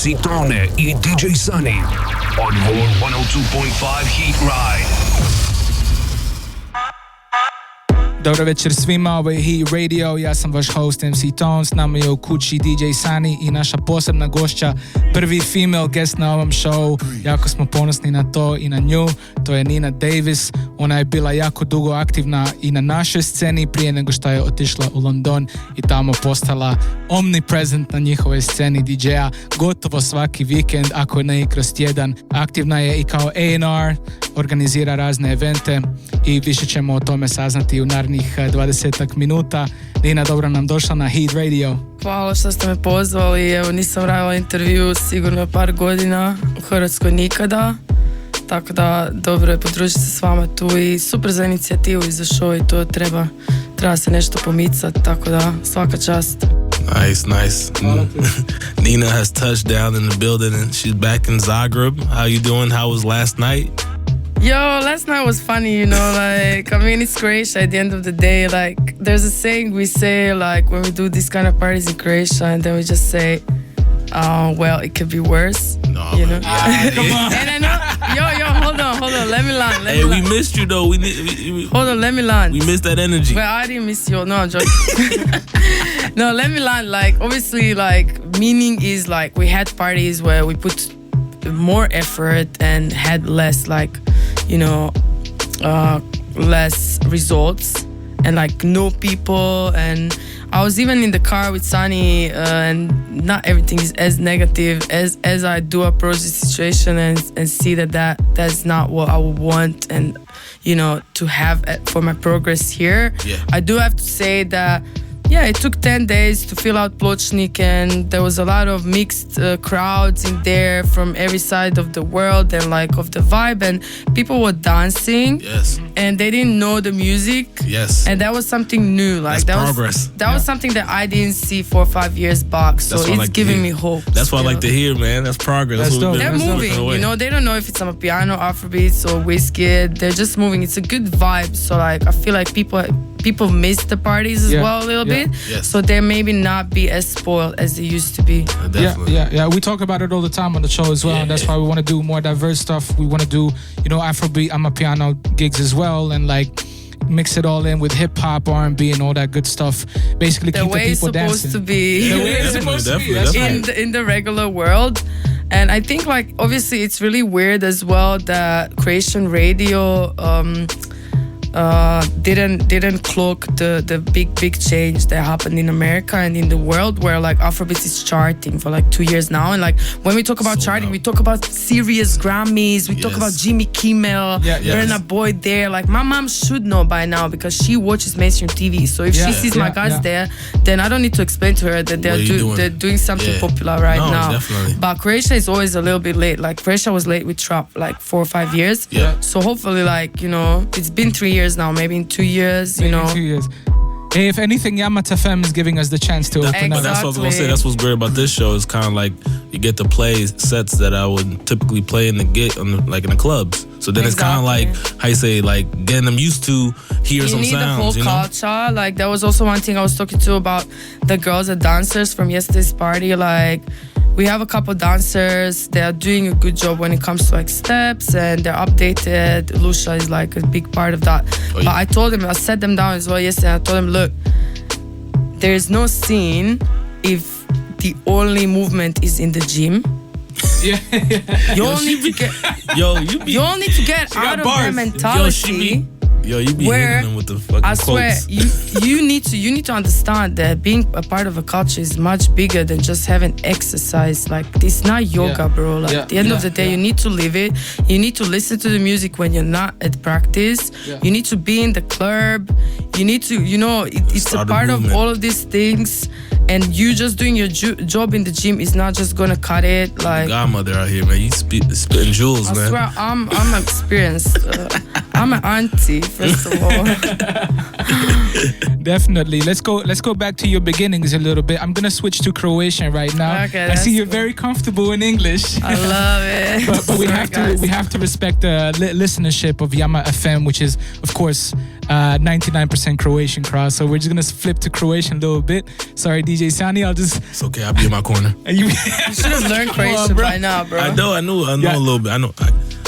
MC Tone i DJ Sunny on War 102.5 Heat Ride. Dobro večer svima, ovo je Heat Radio, ja sam vaš host MC Tone, s nama je u kući DJ Sunny i naša posebna gošća, prvi female guest na ovom showu, jako smo ponosni na to i na nju, to je Nina Davis, ona je bila jako dugo aktivna i na našoj sceni prije nego što je otišla u London i tamo postala omnipresent na njihovoj sceni DJ-a gotovo svaki vikend, ako ne i kroz tjedan. Aktivna je i kao A&R, organizira razne evente i više ćemo o tome saznati u narednih 20 minuta. Nina, dobro nam došla na Heat Radio. Hvala što ste me pozvali, evo nisam radila intervju sigurno par godina, u Hrvatskoj nikada, tako da dobro je podružiti se s vama tu i super za inicijativu i za show i to treba se nešto pomicati, tako da svaka čast. Nice. Nina has touched down in the building and she's back in Zagreb. How you doing? How was last night? Yo, last night was funny, you know, like, I mean, it's Croatia at the end of the day, like, there's a saying we say, like, when we do these kind of parties in Croatia, and then we just say, well, it could be worse, no, you know? Yeah. Come on. And I know, yo, hold on, let me land. Hey, we missed you, though. Hold on, let me land. We missed that energy. Well, I didn't miss you, no, I'm joking. No, let me land, like, obviously, like, meaning is, like, we had parties where we put more effort and had less, like, you know, less results and like no people, and I was even in the car with Sunny and not everything is as negative as I do approach the situation and see that's not what I would want and, you know, to have for my progress here. Yeah. I do have to say that yeah, it took 10 days to fill out Pločnik, and there was a lot of mixed crowds in there from every side of the world and like of the vibe, and people were dancing. Yes. And they didn't know the music. Yes. And that was something new. Like that's progress. That was something that I didn't see 4 or 5 years back. So it's like giving me hope. That's what I like to hear, man. That's progress. That's dope. They're moving, you know, they don't know if it's on a piano, Afrobeats or whiskey. They're just moving. It's a good vibe. So like I feel like people miss the parties as well a little bit. Yes. So they maybe not be as spoiled as they used to be. Yeah. We talk about it all the time on the show as well, and that's why we want to do more diverse stuff. We want to do, you know, Afrobeat, I'm a piano gigs as well, and like mix it all in with hip hop, R&B, and all that good stuff. Basically, keep the people dancing. The way it's supposed to be in the regular world. And I think, like, obviously, it's really weird as well that Croatian radio didn't clock the big change that happened in America and in the world, where like Afrobeats is charting for like 2 years now, and like when we talk about charting, we talk about serious Grammys, we talk about Jimmy Kimmel, Burna Boy there. Like my mom should know by now because she watches mainstream TV. So if she sees my guys there, then I don't need to explain to her that they're doing something popular now. Definitely. But Croatia is always a little bit late. Like Croatia was late with trap like 4 or 5 years. Yeah. So hopefully, like, you know, it's been 3 years now, maybe in 2 years, you know. 2 years. Hey, if anything, Yamat FM is giving us the chance to open up. That's what I was going to say. That's what's great about this show. Is kind of like you get to play sets that I would typically play in the clubs. So then it's kind of like, how you say, like getting them used to hear some sounds. You need the whole culture. Like that was also one thing I was talking to about the girls, the dancers from yesterday's party. Like we have a couple dancers. They are doing a good job when it comes to like steps, and they're updated. Lucia is like a big part of that. But I told them, I sat them down as well yesterday. I told them, look, there is no scene if the only movement is in the gym. You all need to get. You all need to get out of that mentality. You be hitting them with the fucking I swear, you need to understand that being a part of a culture is much bigger than just having exercise. Like it's not yoga, bro. Like at the end of the day, you need to live it. You need to listen to the music when you're not at practice. You need to be in the club. You need to, you know, it's a part of all of these things. And you just doing your job in the gym is not just gonna cut it. Like godmother out here, man. You spitting jewels, man. I swear, I'm experienced. I'm an auntie, first of all. Definitely. Let's go back to your beginnings a little bit. I'm gonna switch to Croatian right now. Okay, I see you're cool. very comfortable in English. I love it. But we have to respect the listenership of Yama FM, which is of course 99% Croatian crowd. So we're just gonna flip to Croatian a little bit. Sorry, DJ Sani, It's okay, I'll be in my corner. You should have learned Croatian by now, bro. I know a little bit. I know.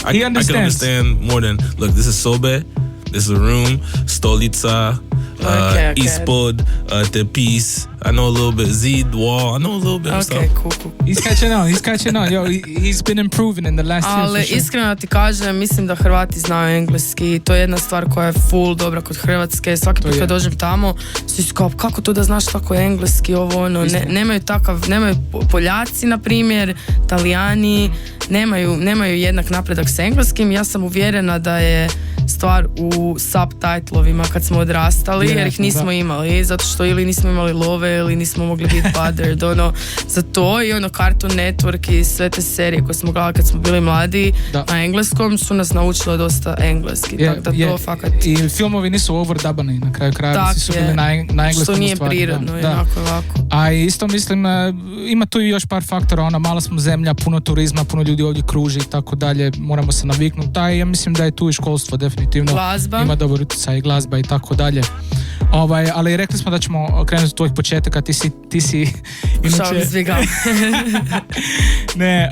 I can understand more than. Look, this is sobe. This is a room. Stolica. Okay. Ispod, tepis. I know a little bit. Zid, wall. I know a little bit of stuff. Okay, cool. He's catching on. Yo, he's been improving in the last years. Ali iskreno ti kažem, mislim da Hrvati znaju engleski. To je jedna stvar koja je full dobra kod Hrvatske. Svaki put kad dođem tamo, svi su kao, kako to da znaš tako engleski, ovo ono. Nemaju Poljaci, na primjer, Talijani, nemaju jednak napredak s engleskim. Ja sam uvjerena da je stvar u subtitlovima kad smo odrastali, jer ih nismo imali, zato što ili nismo imali love ili nismo mogli biti bothered, za to i Cartoon Network i sve te serije koje smo gledali kad smo bili mladi na engleskom su nas naučile dosta engleski, tako da to fakat... I filmovi nisu overdubani na kraju krajeva, su bili na engleskom što nije stvari, prirodno, jednako ovako. A isto mislim, ima tu i još par faktora, mala smo zemlja, puno turizma, puno ljudi ovdje kruži i tako dalje, moramo se naviknuti, a ja mislim da je tu i školstvo definitivno glazba. Ima dobar utjecaj, glazba i tako dalje. Ali rekli smo da ćemo krenuti od tvojih početaka, ti si inače... Ne,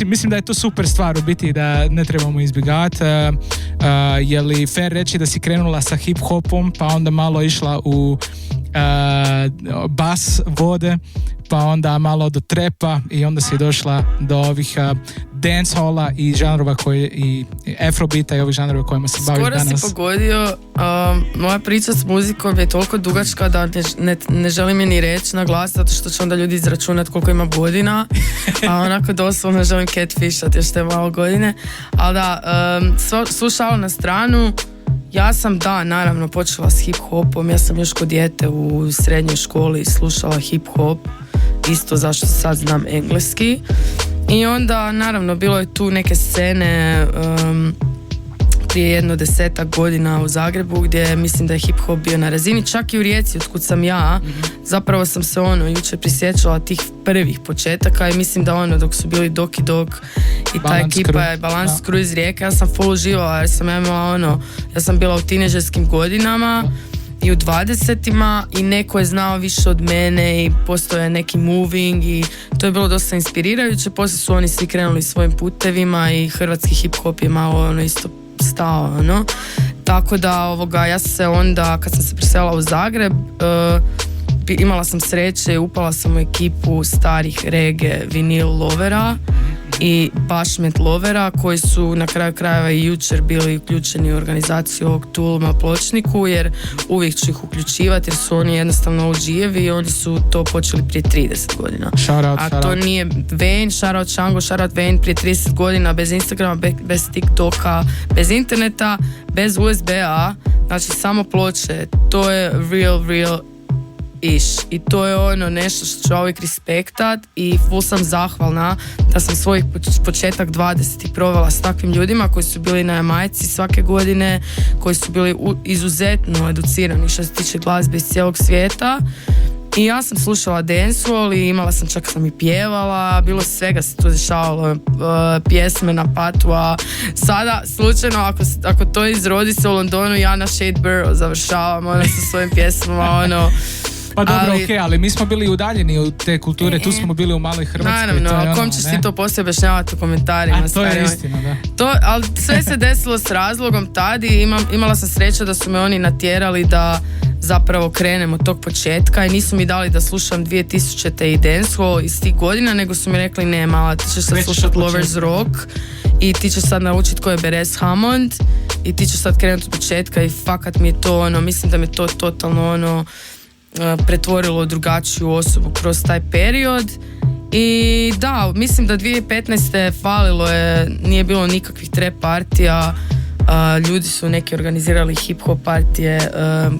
mislim da je to super stvar u biti, da ne trebamo izbjegavati. Je li fair reći da si krenula sa hip-hopom, pa onda malo išla u bas vode, pa onda malo do trepa i onda si došla do ovih dancehala i žanrova i afrobeata i ovih žanrova kojima se baviš danas. Skoro si pogodio, moja priča s muzikom je toliko dugačka da ne želim je ni reći na glas, zato što će onda ljudi izračunati koliko ima godina, a onako doslovno želim catfishat još te malo godine, ali da, slušala na stranu. Ja sam, naravno, počela s hip-hopom, ja sam još kod dijete u srednjoj školi slušala hip-hop, isto zašto sad znam engleski. I onda, naravno, bilo je tu neke scene prije 10 godina u Zagrebu gdje mislim da je hip-hop bio na razini, čak i u Rijeci otkud sam ja. Zapravo sam se jučer prisjećala tih prvih početaka i mislim da dok su bili Dok i Dok i ta ekipa je Balans Crew iz Rijeke, ja sam full uživala jer sam ja sam bila u tineđerskim godinama i u 20-ima i neko je znao više od mene i postoje neki moving i to je bilo dosta inspirirajuće. Poslije su oni svi krenuli svojim putevima i hrvatski hip-hop je malo isto stao, tako da ja sam se onda, kad sam se preselila u Zagreb, imala sam sreće i upala sam u ekipu starih reggae vinil lovera i bashment lovera koji su na kraju krajeva i jučer bili uključeni u organizaciju ovog Tuluma Pločniku, jer uvijek ću ih uključivati jer su oni jednostavno OG-evi i oni su to počeli prije 30 godina. To nije Vane, shout out Chango, shout out Vane, prije 30 godina bez Instagrama, bez TikToka, bez interneta, bez USB-a, znači samo ploče, to je real i to je nešto što ću uvijek respektat i full sam zahvalna da sam svojih početak 20 provela s takvim ljudima koji su bili na Jamajci svake godine, koji su bili izuzetno educirani što se tiče glazbe iz cijelog svijeta. I ja sam slušala dancehall i imala sam, čak sam i pjevala, bilo svega se tu dešavalo, pjesme na patua. Sada, slučajno, ako to izrodi se u Londonu, ja na Shade Borough završavam sa svojim pjesmama, Pa dobro, ali mi smo bili udaljeni od te kulture, tu smo bili u maloj Hrvatskoj. Naravno, kom ćeš ti to poslije objašnjavati u komentarima? A to je istina, da. Ali sve se desilo s razlogom tad i imala sam sreću da su me oni natjerali da zapravo krenem od tog početka i nisu mi dali da slušam 2000 i dancehall iz tih godina, nego su mi rekli ne, mala, ti ćeš sad slušati Lovers Rock i ti ćeš sad naučiti ko je Beres Hammond i ti ćeš sad krenuti od početka i fakat mi je to mislim da me to totalno pretvorilo u drugačiju osobu kroz taj period. I da, mislim da 2015. falilo je, nije bilo nikakvih trap partija, ljudi su neki organizirali hip-hop partije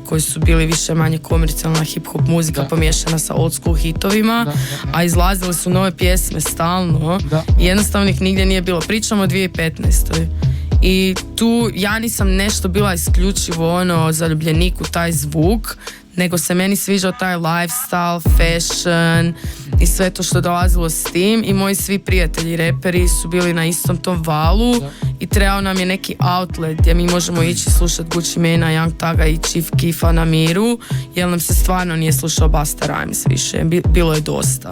koji su bili više manje komercijalna hip-hop muzika pomiješana sa old school hitovima, a izlazile su nove pjesme stalno i jednostavno ih nigdje nije bilo. Pričamo o 2015. I tu ja nisam nešto bila isključivo zaljubljenik u taj zvuk, nego se meni sviđao taj lifestyle, fashion i sve to što dolazilo s tim, i moji svi prijatelji reperi su bili na istom tom valu i trebao nam je neki outlet gdje mi možemo ići slušati Gucci Mane'a, Young Thuga i Chief Keefa na miru, jer nam se stvarno nije slušao Busta Rhymes više, bilo je dosta.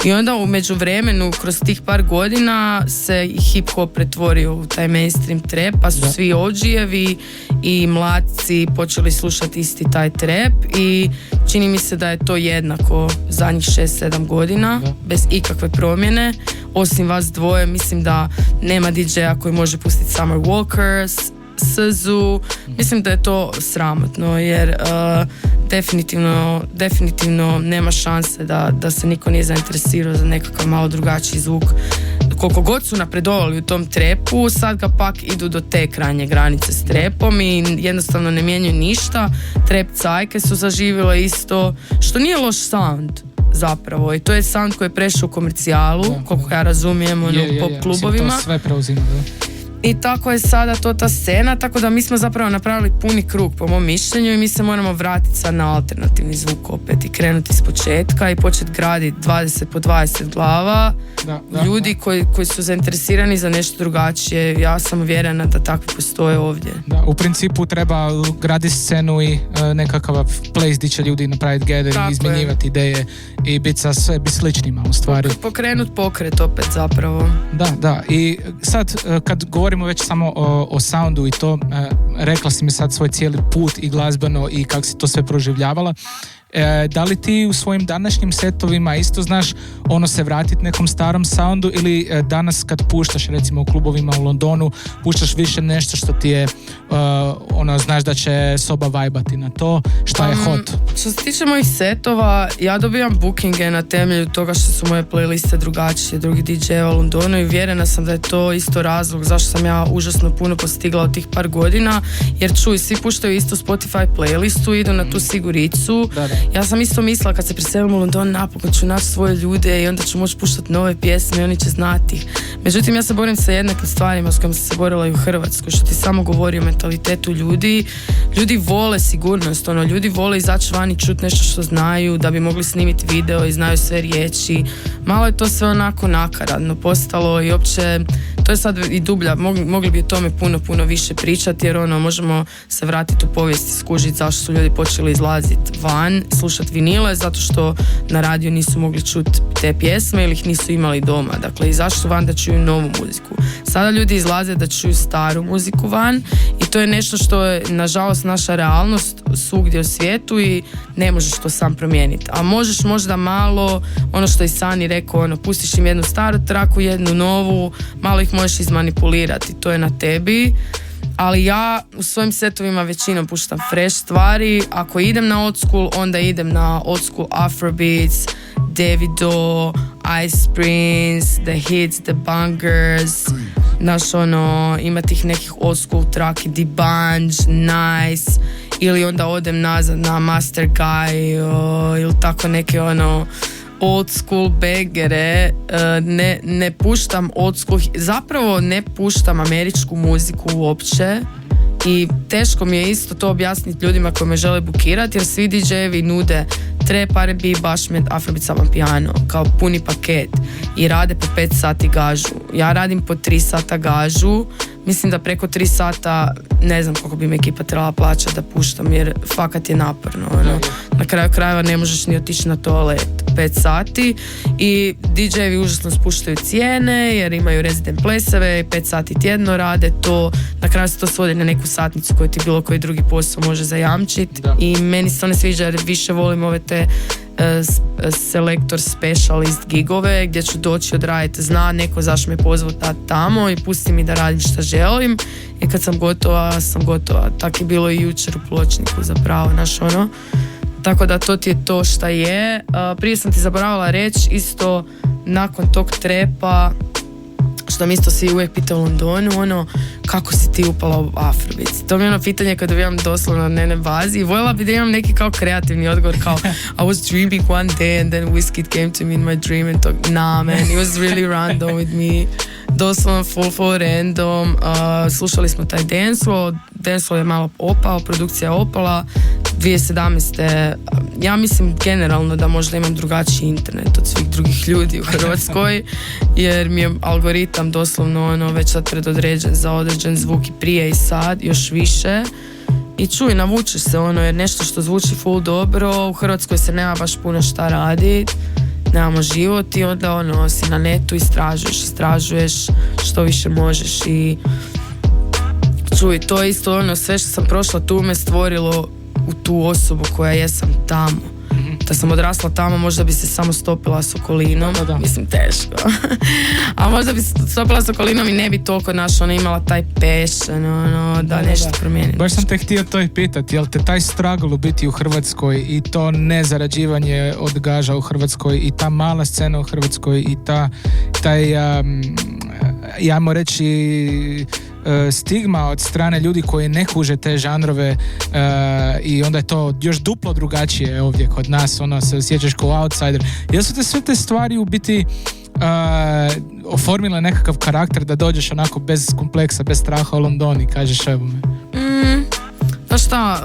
I onda u međuvremenu, kroz tih par godina, se i hip hop pretvorio u taj mainstream trap, pa su svi OG-evi i mladci počeli slušati isti taj trap, i čini mi se da je to jednako zadnjih 6-7 godina, bez ikakve promjene. Osim vas dvoje, mislim da nema DJ-a koji može pustiti Summer Walker, SZU. Mislim da je to sramotno, jer definitivno nema šanse da se niko nije zainteresirao za nekakav malo drugačiji zvuk. Koliko god su napredovali u tom trepu, sad ga pak idu do te krajnje granice s trepom i jednostavno ne mijenjaju ništa. Trep cajke su zaživjele isto, što nije loš sound zapravo, i to je sound koji je prešao u komercijalu, koliko ja razumijem, u pop klubovima. Mislim, to sve preuzima, da. I tako je sada to ta scena, tako da mi smo zapravo napravili puni krug po mom mišljenju, i mi se moramo vratiti sad na alternativni zvuk opet i krenuti iz početka i početi graditi 20 po 20 glava, ljudi koji su zainteresirani za nešto drugačije. Ja sam uvjerena da takvi postoje ovdje. Da, u principu treba graditi scenu i nekakav place gdje će ljudi napraviti gathering, izmjenjivati ideje i biti sa sve sličnima u stvari. Pokrenut pokret opet zapravo. Da, i sad kad govorimo već samo o soundu i to, rekla si mi sad svoj cijeli put i glazbeno i kako si to sve proživljavala. Da li ti u svojim današnjim setovima isto znaš se vratiti nekom starom soundu, ili danas kad puštaš recimo u klubovima u Londonu, puštaš više nešto što ti je znaš da će soba vajbati na to, šta je hot? Što se tiče mojih setova, ja dobijam bookinge na temelju toga što su moje playliste drugačije drugi DJ-a u Londonu, i uvjerena sam da je to isto razlog zašto sam ja užasno puno postigla od tih par godina, jer čuj, svi puštaju isto Spotify playlistu, idu na tu siguricu. Ja sam isto mislila kad se preselim u London, napokon ću naći svoje ljude i onda ću moći puštati nove pjesme i oni će znati ih. Međutim, ja se borim sa jednakim stvarima s kojima sam se borila i u Hrvatskoj, što ti samo govori o mentalitetu ljudi. Ljudi vole sigurnost, ljudi vole izaći van i čuti nešto što znaju, da bi mogli snimiti video i znaju sve riječi. Malo je to sve onako nakaradno postalo i opće, to je sad i dublja, mogli bi o tome puno više pričati, jer možemo se vratiti u povijest i skužiti zašto su ljudi počeli izlaziti van, slušati vinile, zato što na radiju nisu mogli čuti te pjesme ili ih nisu imali doma. Dakle, izašli su van da čuju novu muziku. Sada ljudi izlaze da čuju staru muziku van, i to je nešto što je nažalost naša realnost svugdje u svijetu i ne možeš to sam promijeniti. A možeš možda malo, što je Sani rekao, pustiš im jednu staru traku, jednu novu, malo ih možeš izmanipulirati, to je na tebi. Ali ja u svojim setovima većinom puštam fresh stvari. Ako idem na old school, onda idem na old school Afrobeats, Davido, Ice Prince, The Hits, The Bangers. Znaš, ima tih nekih old school traki, D'banj, Nice. Ili onda odem nazad na Master Guy, ili tako neke old school bagere. Ne puštam old school, zapravo ne puštam američku muziku uopće, i teško mi je isto to objasniti ljudima koji me žele bukirati, jer svi DJ-evi nude trap, R&B, bashment, afrobeat, piano kao puni paket i rade po 5 sati gažu. Ja radim po 3 sata gažu. Mislim da preko 3 sata ne znam koliko bi me ekipa trebala plaćati da puštam, jer fakat je naporno. Na kraju krajeva ne možeš ni otići na toalet 5 sati, i DJ-evi užasno spuštaju cijene jer imaju resident pleseve i 5 sati tjedno rade to. Na kraju se to svodi na neku satnicu koju ti bilo koji drugi posao može zajamčiti, i meni se to ne sviđa jer više volim ove te selector specialist gigove gdje ću doći odraditi, zna neko zašto me pozvao tamo i pusti mi da radim šta želim, i kad sam gotova, sam gotova. Tako je bilo i jučer u Pločniku zapravo, tako da to ti je to šta je. Prije sam ti zaboravila reći isto, nakon tog trepa, što mi isto svi uvijek pitao u Londonu, kako si ti upala u Afrobeat? To mi je pitanje koje dobivam doslovno na dnevnoj bazi, i voljela bi da imam neki kao kreativni odgovor, kao I was dreaming one day and then Whiskey came to me in my dream and talk, nah man, it was really random with me. doslovno full random. Slušali smo taj Dancehall je malo opao, produkcija je opala 2017. Ja mislim generalno da možda imam drugačiji internet od svih drugih ljudi u Hrvatskoj, jer mi je algoritam doslovno već sad predodređen za određen zvuk i prije i sad, još više. I čuj, navučeš se jer nešto što zvuči full dobro, u Hrvatskoj se nema baš puno šta radit, nemamo život i onda si na netu, istražuješ što više možeš i čuj, to je isto sve što sam prošla tu me stvorilo u tu osobu koja jesam tamo. Da sam odrasla tamo, možda bi se samo stopila s okolinom, mislim teško. A možda bi se stopila s okolinom i ne bi toliko imala taj passion, da nešto promijeni. Baš sam te htio to i pitati, jel te taj struggle u biti u Hrvatskoj i to nezarađivanje odgaža u Hrvatskoj i ta mala scena u Hrvatskoj i taj ajmo reći stigma od strane ljudi koji ne kuže te žanrove i onda je to još duplo drugačije ovdje kod nas, se osjećaš kao outsider. Jel su te sve te stvari u biti oformile nekakav karakter da dođeš onako bez kompleksa, bez straha u London i kažeš evo me? Znaš šta,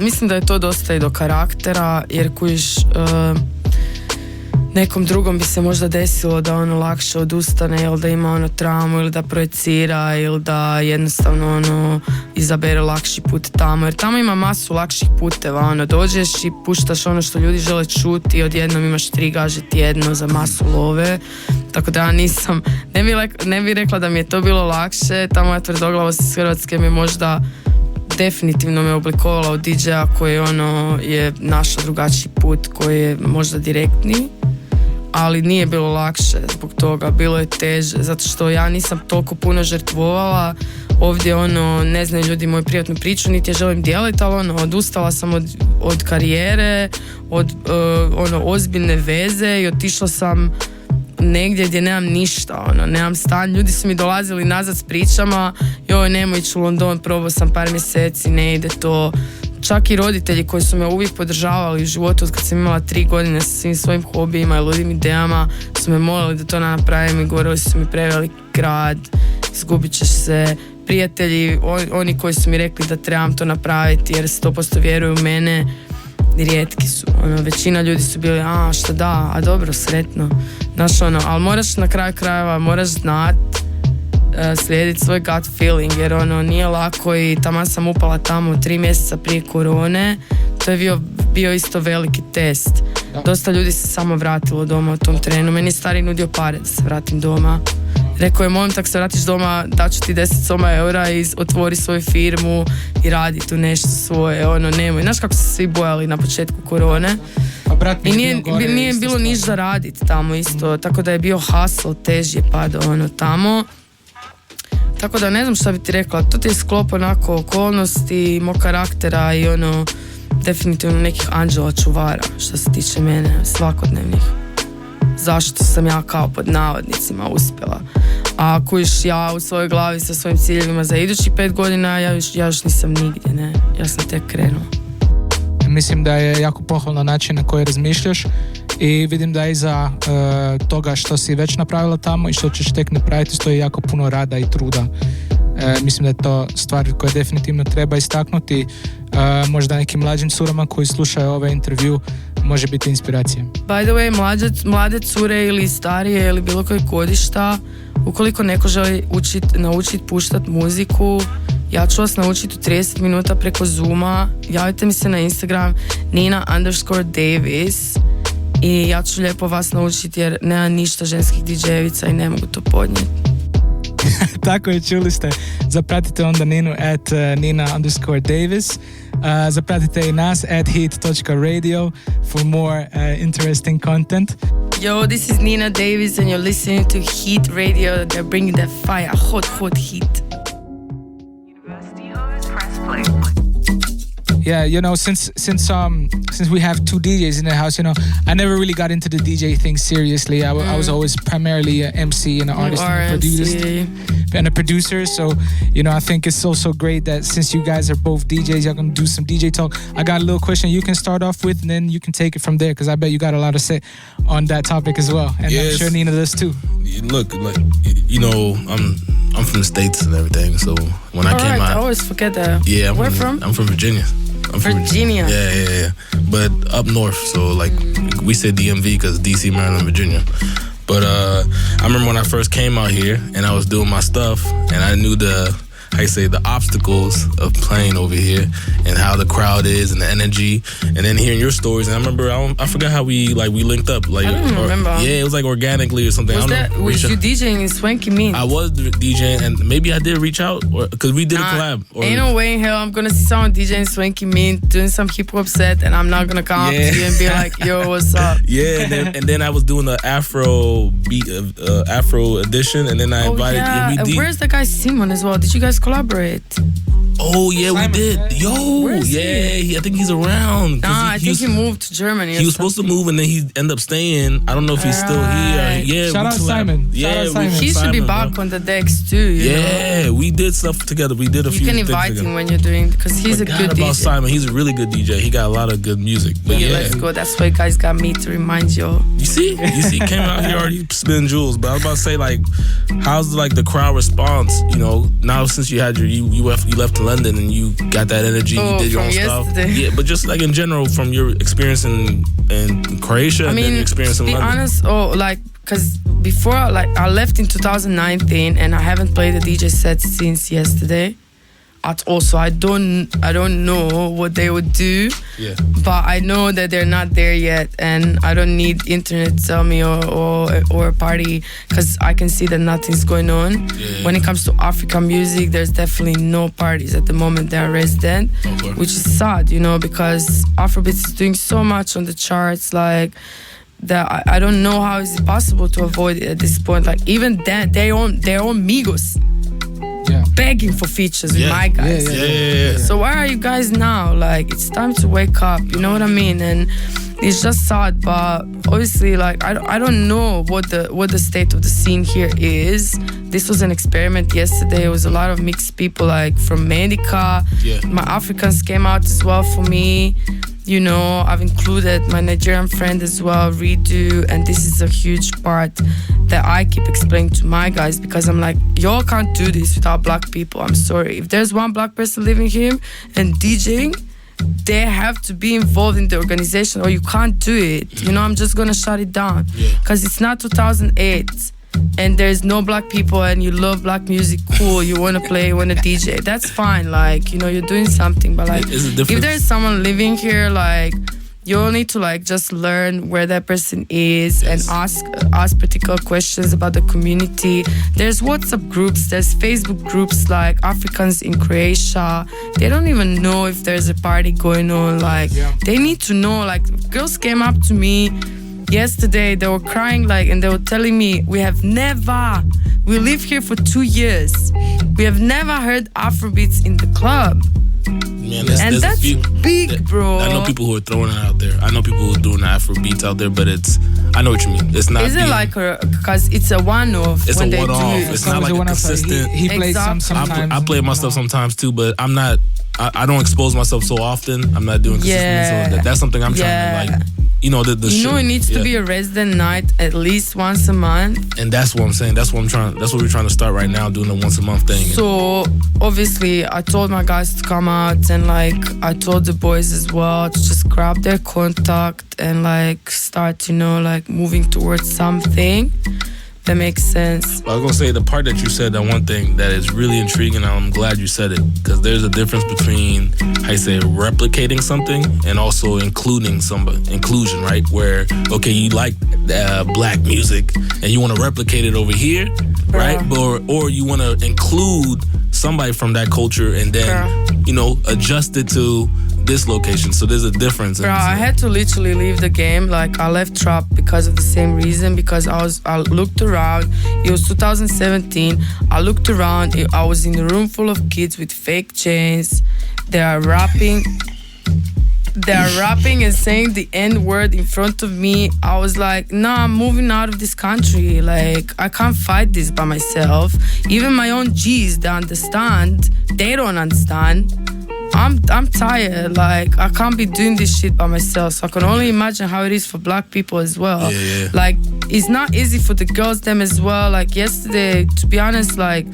mislim da je to dosta i do karaktera, jer kužiš nekom drugom bi se možda desilo da lakše odustane ili da ima traumu ili da projecira ili da jednostavno izabere lakši put tamo, jer tamo ima masu lakših puteva, dođeš i puštaš što ljudi žele čuti i odjednom imaš 3 gaže tjedno za masu love, tako da ja nisam, ne bi rekla da mi je to bilo lakše. Ta moja tvrdoglavost iz Hrvatske mi možda definitivno me oblikovala od DJ-a koji je našao drugačiji put koji je možda direktniji, ali nije bilo lakše zbog toga, bilo je teže, zato što ja nisam toliko puno žrtvovala, ovdje ne znaju ljudi moju privatnu priču, niti je želim dijeliti, ali odustala sam od karijere, od ozbiljne veze i otišla sam negdje gdje nemam ništa, nemam stan. Ljudi su mi dolazili nazad s pričama, joj nemoj ići u London, probao sam par mjeseci, ne ide to. Čak i roditelji koji su me uvijek podržavali u životu kad sam imala 3 godine sa svim svojim hobijima i ludim idejama, su me molili da to napravim i govorili su mi prevelik grad, izgubit ćeš se. Prijatelji, oni koji su mi rekli da trebam to napraviti jer 100% vjeruju u mene, rijetki su. Većina ljudi su bili, šta da, a dobro, sretno. Znaš, ali moraš na kraju krajeva, moraš znat, slijediti svoj gut feeling, jer nije lako i taman sam upala tamo 3 mjeseca prije korone, to je bio isto veliki test. Dosta ljudi se samo vratilo doma u tom trenu, meni je stari nudio pare da se vratim doma. Rekao je, molim tak se vratiš doma, daću ti 10 soma eura i otvori svoju firmu i radi tu nešto svoje, nemoj. Znaš kako su svi bojali na početku korone? I nije bilo ništa za raditi tamo isto, tako da je bio hustle, teži je padao tamo. Tako da ne znam šta bi ti rekla, to ti je sklop onako okolnosti, mog karaktera i definitivno nekih anđela čuvara što se tiče mene, svakodnevnih. Zašto sam ja kao pod navodnicima uspjela. A kojiš ja u svojoj glavi sa svojim ciljevima za idućih 5 godina, ja još nisam nigdje, ne, ja sam tek krenula. Mislim da je jako pohvalno način na koji razmišljaš i vidim da iza toga što si već napravila tamo i što ćeš tek napraviti stoji jako puno rada i truda. Mislim da je to stvar koje definitivno treba istaknuti. Možda nekim mlađim curama koji slušaju ovaj intervju može biti inspiracija. By the way, mlade cure ili starije ili bilo koji godišta, ukoliko neko želi naučiti puštati muziku, ja ću vas naučiti u 30 minuta preko Zooma. Javite mi se na Instagram Nina_Davis i ja ću lijepo vas naučiti jer nema ništa ženskih DJ-evica i ne mogu to podnijeti. Tako je, čuli ste. Zapratite onda Ninu @Nina_Davis. Zapratite i nas @heat.radio for more interesting content. Yo, this is Nina Davis and you're listening to Heat Radio. They're bringing that fire, hot heat. Yeah, since we have 2 DJs in the house, I never really got into the DJ thing seriously. I was always primarily an MC and an artist and a producer. and a producer. So, you know, I think it's so great that since you guys are both DJs, y'all gonna do some DJ talk. I got a little question you can start off with, and then you can take it from there, because I bet you got a lot to say on that topic as well. And yes. I'm sure Nina does too. Look, like, you know, I'm from the States and everything, so when I came out, I always forget that. Yeah, Where from? I'm from Virginia. Virginia. Yeah. But up north, so like we say DMV because DC, Maryland, Virginia. But I remember when I first came out here and I was doing my stuff, and I knew the obstacles of playing over here and how the crowd is and the energy, and then hearing your stories. And I remember, I forgot how we linked up. Like, I don't remember. Yeah, it was like organically or something. Was you DJing in Swanky Mint? I was DJing, and maybe I did reach out, because we did a collab. Ain't no way in hell I'm gonna see someone DJing Swanky Mint doing some hip hop set, and I'm not gonna come up to you and be like, "Yo, what's up?" Yeah, and then I was doing the Afro beat, Afro edition, and then I invited. Yeah. And where's the guy Simon as well? Did you guys collaborate? Oh yeah, Simon, we did. Right? Yo, I think he's around. I think he moved to Germany. He was supposed to move, and then he ended up staying. I don't know if he's still here. Yeah, shout out Simon. He should be back on the decks too. You know? We did stuff together. We did a few. You can invite him when you're doing, because he's a good DJ. Simon, he's a really good DJ. He got a lot of good music. But let's go. That's why you guys got me to remind you. You see, came out here already spinning jewels. But I was about to say, like, how's like the crowd response? You know, now since you had you left to London and you got that energy, you did your own stuff. Yeah, but just like in general, from your experience in Croatia and then your experience in London. To be honest, because before, I left in 2019 and I haven't played a DJ set since yesterday at all. So I don't know what they would do. Yeah. But I know that they're not there yet, and I don't need internet to tell me or a party, because I can see that nothing's going on. Yeah. When it comes to African music, there's definitely no parties at the moment. They are resident, which is sad, you know, because Afrobeats is doing so much on the charts, like that. I don't know how is it possible to avoid it at this point. Like, even that, their own Migos. Yeah. Begging for features with my guys. Yeah. So where are you guys now? Like, it's time to wake up, you know what I mean? And it's just sad, but obviously, like, I don't know what the state of the scene here is. This was an experiment yesterday. It was a lot of mixed people, like from Medica. Yeah. My Africans came out as well for me. You know, I've included my Nigerian friend as well, Redo, and this is a huge part that I keep explaining to my guys, because I'm like, y'all can't do this without black people. I'm sorry. If there's one black person living here and DJing, they have to be involved in the organization, or you can't do it. You know, I'm just gonna shut it down, because it's not 2008. And there's no black people, and you love black music, cool, you want to play, you want to DJ, that's fine, like, you know, you're doing something. But like, if there's someone living here, like, you'll need to like just learn where that person is and ask particular questions about the community. There's WhatsApp groups, there's Facebook groups, like Africans in Croatia. They don't even know if there's a party going on. Like, they need to know. Like, girls came up to me yesterday, they were crying, like, and they were telling me, we live here for 2 years, we have never heard Afrobeats in the club. Man, that's big, bro. I know people who are throwing it out there. I know people who are doing Afrobeats out there, but I know what you mean. It's not. Is it like because it's a one-off? It's when a one-off. It's not like a consistent. He plays sometimes. I play my stuff sometimes too, but I'm not. I don't expose myself so often. I'm not doing consistent. So that's something I'm trying to like. You know, it needs to be a resident night at least once a month. And that's what I'm saying. That's what we're trying to start right now, doing the once a month thing. So obviously I told my guys to come out, and like I told the boys as well to just grab their contact and like start, you know, like moving towards something that makes sense. I was gonna say, the part that you said, that one thing that is really intriguing, and I'm glad you said it, because there's a difference between, replicating something and also inclusion, right? Where, okay, you like black music and you want to replicate it over here, right? Or you want to include somebody from that culture and then, you know, adjust it to this location. So there's a difference. Bro, I had to literally leave the game. Like, I left trap because of the same reason, because I looked around. It was 2017. I looked around. I was in a room full of kids with fake chains. They are rapping. they're rapping and saying the N word in front of me, I was like, nah, I'm moving out of this country. Like, I can't fight this by myself. Even my own G's, they understand. They don't understand. I'm tired. Like, I can't be doing this shit by myself. So I can only imagine how it is for black people as well. Yeah. Like, it's not easy for the girls them as well. Like, yesterday, to be honest, like,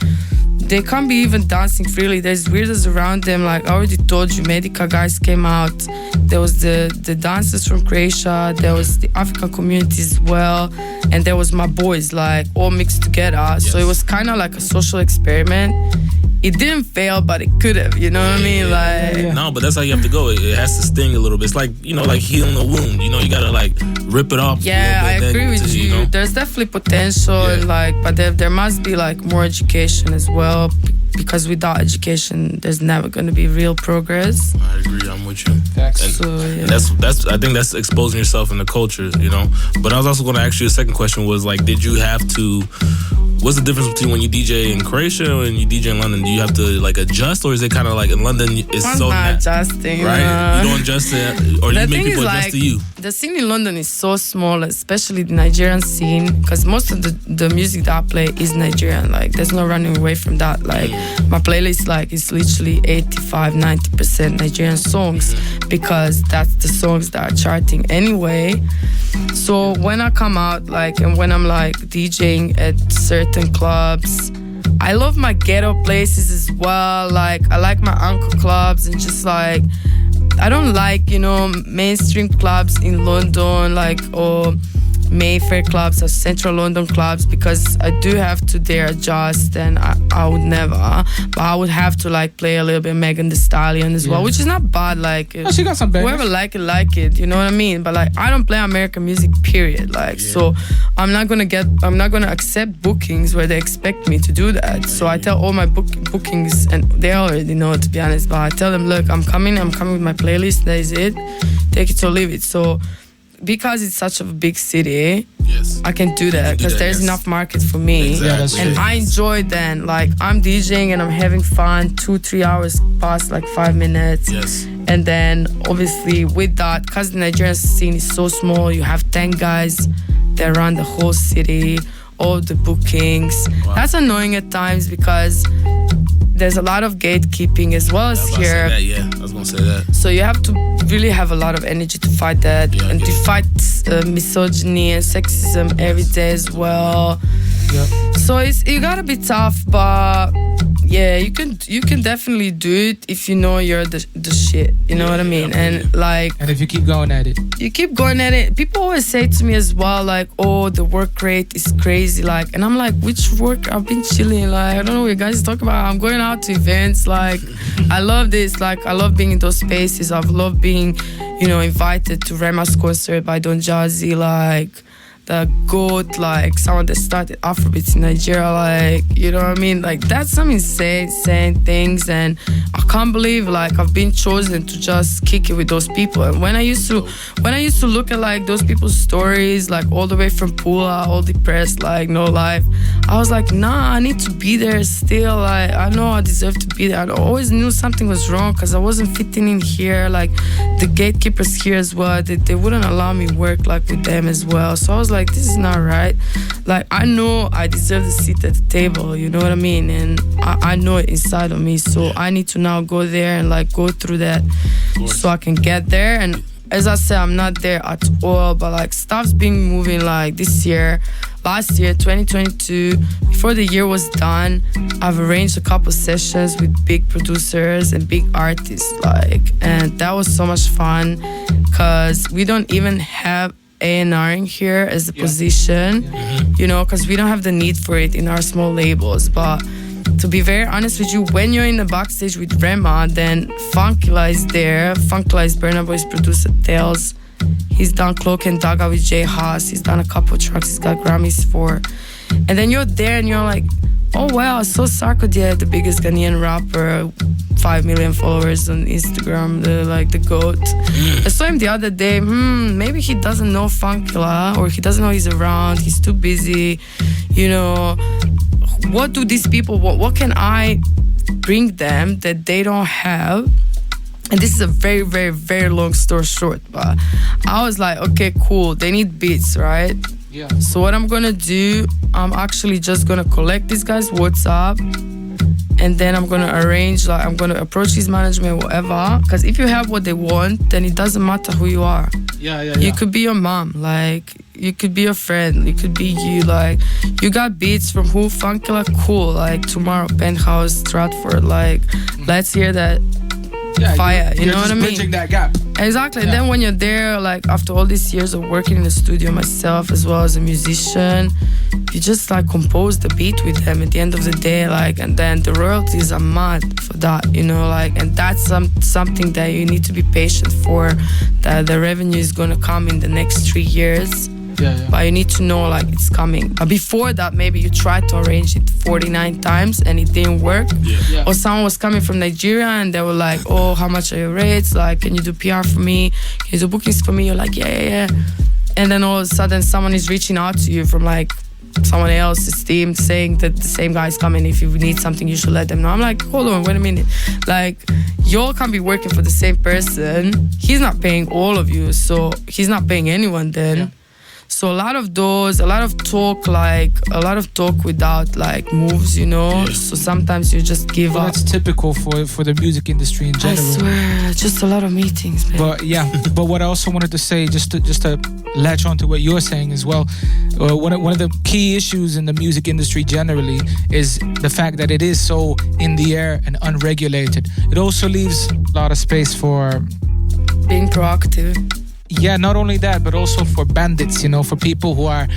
they can't be even dancing freely. There's weirdos around them. Like I already told you, Medica guys came out. There was the dancers from Croatia. There was the African community as well. And there was my boys, like all mixed together. Yes. So it was kind of like a social experiment. It didn't fail, but it could have, you know what I mean? Like, no, but that's how you have to go. It has to sting a little bit. It's like, you know, like healing a wound. You know, you gotta like rip it off. Yeah, I agree with you. Know? There's definitely potential, and like, but there must be like more education as well. Because without education, there's never going to be real progress. I agree. I'm with you. And that's I think that's exposing yourself in the culture, you know. But I was also going to ask you a second question. Was like, did you have to? What's the difference between when you DJ in Croatia and you DJ in London? Do you have to like adjust, or is it kind of like in London? It's I'm so not adjusting, right? You don't adjust it, or you make people adjust to you. The scene in London is so small, especially the Nigerian scene, because most of the music that I play is Nigerian. Like, there's no running away from that. Like, my playlist, like, is literally 85-90% Nigerian songs, because that's the songs that are charting anyway. So when I come out, like, and when I'm like DJing at certain clubs, I love my ghetto places as well. Like, I like my uncle clubs, and just like, I don't like, you know, mainstream clubs in London, like, or Mayfair clubs or Central London clubs, because I do have to there adjust, and I would never, but I would have to like play a little bit Megan Thee Stallion as well, which is not bad. Like, she got some bangers. Whoever like it, you know what I mean? But like, I don't play American music, period. Like, so I'm not gonna accept bookings where they expect me to do that. So I tell all my bookings, and they already know, to be honest, but I tell them, look, I'm coming with my playlist, that is it, take it or leave it. So because it's such a big city, I can do that, because there's enough market for me. Exactly. And I enjoy then, like, I'm DJing and I'm having fun. 2-3 hours pass like 5 minutes. And then obviously with that, because the Nigerian scene is so small, you have 10 guys that run the whole city, all the bookings. That's annoying at times, because there's a lot of gatekeeping as well as here. I was gonna say that. So you have to really have a lot of energy to fight that, and to fight misogyny and sexism every day as well. So you gotta be tough, but yeah, you can definitely do it if you know you're the shit. You know what I mean? And like, and if you keep going at it, People always say to me as well, like, oh, the work rate is crazy. Like, and I'm like, which work? I've been chilling. Like, I don't know what you guys talk about. I'm going out to events. Like, I love this. Like, I love being in those spaces. I've loved being, you know, invited to Rema's concert by Don Jazzy. Like, the GOAT, like someone that started Afrobeats in Nigeria, like, you know what I mean? Like, that's some insane things, and I can't believe like I've been chosen to just kick it with those people. And when I used to look at like those people's stories, like all the way from Pula, all depressed, like no life, I was like, nah, I need to be there still. Like, I know I deserve to be there. I always knew something was wrong, because I wasn't fitting in here. Like, the gatekeepers here as well, they wouldn't allow me work like with them as well. So I was like, this is not right. Like, I know I deserve a seat at the table, you know what I mean? And I know it inside of me, so I need to now go there and like go through that so I can get there. And as I said, I'm not there at all, but like stuff's been moving. Like this year, last year, 2022, before the year was done, I've arranged a couple sessions with big producers and big artists, like, and that was so much fun, because we don't even have A&R in here as a position, you know, because we don't have the need for it in our small labels. But to be very honest with you, when you're in the backstage with Rema, then Funkilla is there. Funkilla is Burna Boy's producer, Tales. He's done Cloak and Dagger with Jay Haas. He's done a couple tracks he's got Grammys for. And then you're there and you're like, oh wow, so Sarkodie, the biggest Ghanaian rapper, 5 million followers on Instagram, the GOAT. I saw him the other day, maybe he doesn't know Funkilla, or he doesn't know he's around, he's too busy, you know. What do these people want? What can I bring them that they don't have? And this is a very, very, very long story short, but I was like, okay, cool. They need beats, right? Yeah. So what I'm gonna do, I'm actually just gonna collect this guy's WhatsApp, and then I'm gonna arrange, like, I'm gonna approach his management, whatever. Because if you have what they want, then it doesn't matter who you are. Yeah. You could be your mom, like, you could be your friend, it could be you, like, you got beats from who? Funky, like, cool, like, Tomorrow, Penthouse, Stratford, like, let's hear that fire, you know what I mean? Bridging that gap. Exactly. And then when you're there, like, after all these years of working in the studio myself as well as a musician, you just like compose the beat with them at the end of the day, like, and then the royalties are mad for that, you know, like, and that's something that you need to be patient for, that the revenue is gonna come in the next 3 years. Yeah. But you need to know, like, it's coming. But before that, maybe you tried to arrange it 49 times and it didn't work. Yeah. Or someone was coming from Nigeria and they were like, oh, how much are your rates? Like, can you do PR for me? Can you do bookings for me? You're like, yeah. And then all of a sudden someone is reaching out to you from like someone else's team saying that the same guy is coming. If you need something, you should let them know. I'm like, hold on, wait a minute. Like, y'all can't be working for the same person. He's not paying all of you, so he's not paying anyone then. Yeah. So a lot of talk without like moves, you know. Yeah. So sometimes you just give up. That's typical for the music industry in general. I swear, just a lot of meetings, man. But yeah, but what I also wanted to say, just to latch on to what you're saying as well, one of the key issues in the music industry generally is the fact that it is so in the air and unregulated. It also leaves a lot of space for being proactive. Yeah, not only that, but also for bandits, you know, for people who are,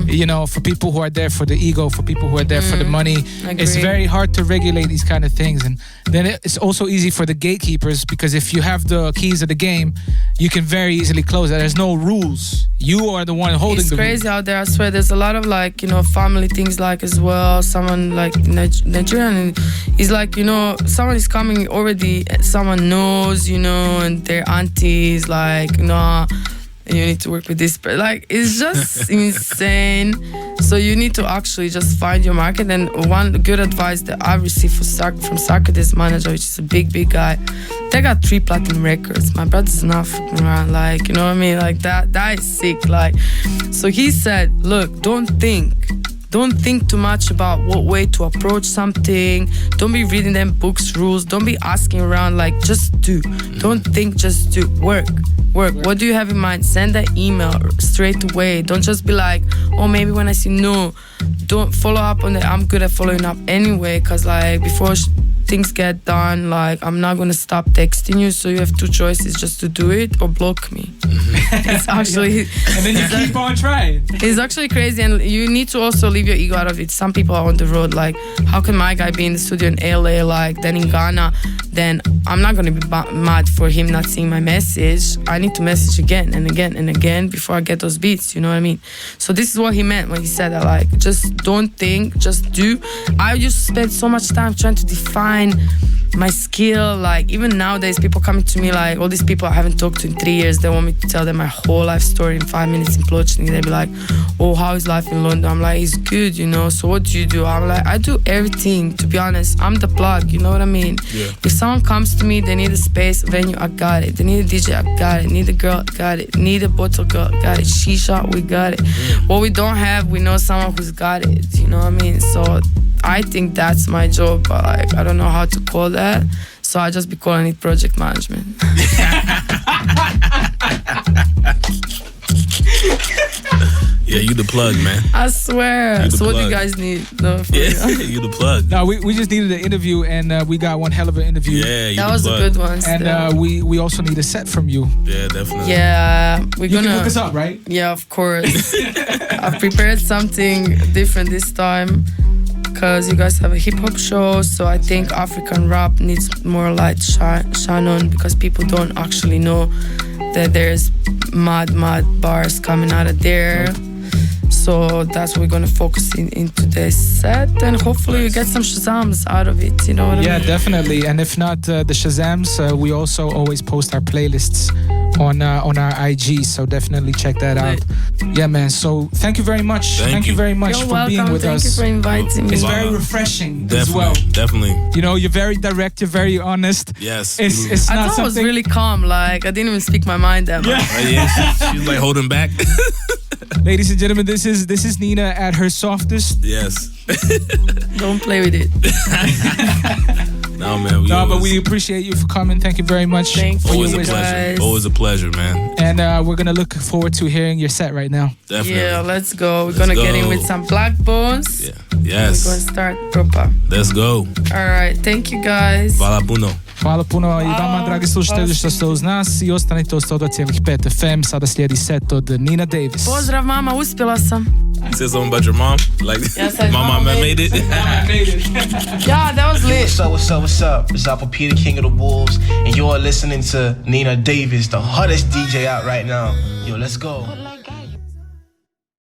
you know, for people who are there for the ego, for people who are there for the money. It's very hard to regulate these kind of things. And then it's also easy for the gatekeepers, because if you have the keys of the game, you can very easily close it. There's no rules. You are the one holding the rules. It's crazy out there, I swear. There's a lot of like, you know, family things like as well. Someone like Nigerian is like, you know, someone is coming already, someone knows, you know, and their aunties like, no, you need to work with this, but like, it's just insane. So you need to actually just find your market. And one good advice that I received from Zapratite's manager, which is a big guy, they got 3 platinum records. My brother's not fucking around, like, you know what I mean? Like that is sick. Like, so he said, look, don't think too much about what way to approach something. Don't be reading them books, rules. Don't be asking around, like, just do. Don't think, just do. Work. What do you have in mind? Send that email straight away. Don't just be like, oh, maybe when I see no. Don't follow up on it. I'm good at following up anyway, because like before things get done, like, I'm not gonna stop texting you, so you have 2 choices, just to do it or block me. It's actually and then you keep on trying. It's actually crazy, and you need to also leave your ego out of it. Some people are on the road, like, how can my guy be in the studio in LA, like, then in Ghana? Then I'm not gonna be mad for him not seeing my message. I need to message again and again and again before I get those beats, you know what I mean? So this is what he meant when he said that, like, just don't think, just do. I used to spend so much time trying to define my skill. Like, even nowadays, people coming to me, like, all these people I haven't talked to in 3 years, they want me to tell them my whole life story in 5 minutes in Plochnik. They be like, oh, how is life in London? I'm like, it's good, you know, so what do you do? I'm like, I do everything, to be honest. I'm the plug, you know what I mean? Yeah. If someone comes to me, they need a space, venue, I got it. They need a DJ, I got it. Need a girl, got it. Need a bottle, girl, got it. Shisha, we got it. What we don't have, we know someone who's got it, you know what I mean? So I think that's my job, but like, I don't know how to call that, so I just be calling it project management. Yeah, you the plug, man. I swear. So what do you guys need? No, you the plug. No, we just needed an interview, and we got one hell of an interview. Yeah, that was a good one. And we also need a set from you. Yeah, definitely. Yeah, you can hook us up, right? Yeah, of course. I've prepared something different this time, because you guys have a hip-hop show, so I think African rap needs more light shine on, because people don't actually know that there's mad bars coming out of there. So that's what we're gonna focus in today's set, and hopefully you get some Shazams out of it, you know what I mean? Yeah, definitely. And if not the Shazams, we also always post our playlists on our IG, so definitely check that out. Yeah, man. So thank you very much. Thank you very much for being with us. Thank you for inviting me. It's very refreshing definitely, as well. Definitely. You know, you're very direct. You're very honest. Yes. It's I not thought I was something. really calm. Like I didn't even speak my mind that much. She's like holding back. Ladies and gentlemen, this is Nina at her softest. Yes. Don't play with it. No, man. But we appreciate you for coming. Thank you very much. Thank you. Always a pleasure. Always a pleasure, man. And we're gonna look forward to hearing your set right now. Definitely. Yeah, let's go. We're gonna get in with some Black Bones. Yeah. Yes. We're gonna start proper. Let's go. Alright, thank you guys. Hvala puno. Hvala puno i vama, dragi slušatelji, što ste uz nas i ostanite u 102.5 FM. Sada slijedi set od Nina Davis. Pozdrav mama, uspjela sam. You said something about your mom? Like, Yes, my mom made it? Yeah, that was lit. What's up? It's Zapratite, King of the Wolves, and you're listening to Nina Davis, the hottest DJ out right now. Yo, let's go.